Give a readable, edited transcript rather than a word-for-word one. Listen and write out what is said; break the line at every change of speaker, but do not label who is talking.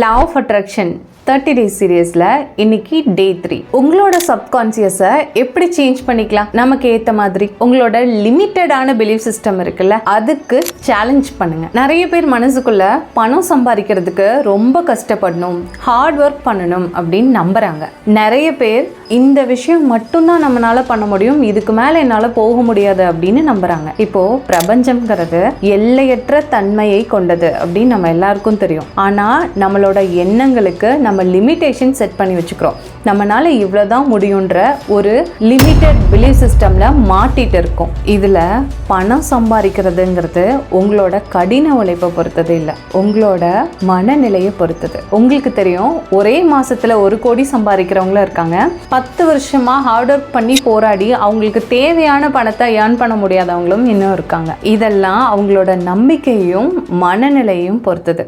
Law of attraction 30 days சீரியஸில் இன்னைக்கு டே 3. உங்களோட சப்கான்சியஸை எப்படி சேஞ்ச் பண்ணிக்கலாம் நமக்கு ஏற்ற மாதிரி? உங்களோட லிமிட்டடான பிலீஃப் சிஸ்டம் இருக்குல்ல, அதுக்கு சேலஞ்ச் பண்ணுங்க. நிறைய பேர் மனசுக்குள்ள பணம் சம்பாதிக்கிறதுக்கு ரொம்ப கஷ்டப்படணும், ஹார்ட் ஒர்க் பண்ணணும் அப்படின்னு நம்புறாங்க. நிறைய பேர் இந்த விஷயம் மட்டும்தான் நம்மளால பண்ண முடியும், இதுக்கு மேல என்னால போக முடியாது அப்படின்னு நம்புறாங்க. இப்போ பிரபஞ்சம்ங்கிறது எல்லையற்ற தன்மையை கொண்டது அப்படின்னு நம்ம எல்லாருக்கும் தெரியும். ஆனா நம்மளோட எண்ணங்களுக்கு நம்ம லிமிட்டேஷன் செட் பண்ணி வச்சுக்கிறோம். நம்மளால இவ்வளவுதான் முடியுன்ற ஒரு லிமிட்டட் பிலீஃப் சிஸ்டம்ல மாட்டிட்டு இருக்கோம். இதுல பணம் சம்பாதிக்கிறதுங்கிறது உங்களோட கடின உழைப்பை பொறுத்தது இல்லை, உங்களோட மனநிலையை பொறுத்தது. உங்களுக்கு தெரியும், ஒரே மாசத்துல 1 கோடி சம்பாதிக்கிறவங்களும் இருக்காங்க. 10 வருஷமா ஹார்ட் ஒர்க் பண்ணி போராடி அவங்களுக்கு தேவையான பணத்தை ஏர்ன் பண்ண முடியாதவங்களும் இன்னும் இருக்காங்க. இதெல்லாம் அவங்களோட நம்பிக்கையும் மனநிலையும் பொறுத்தது.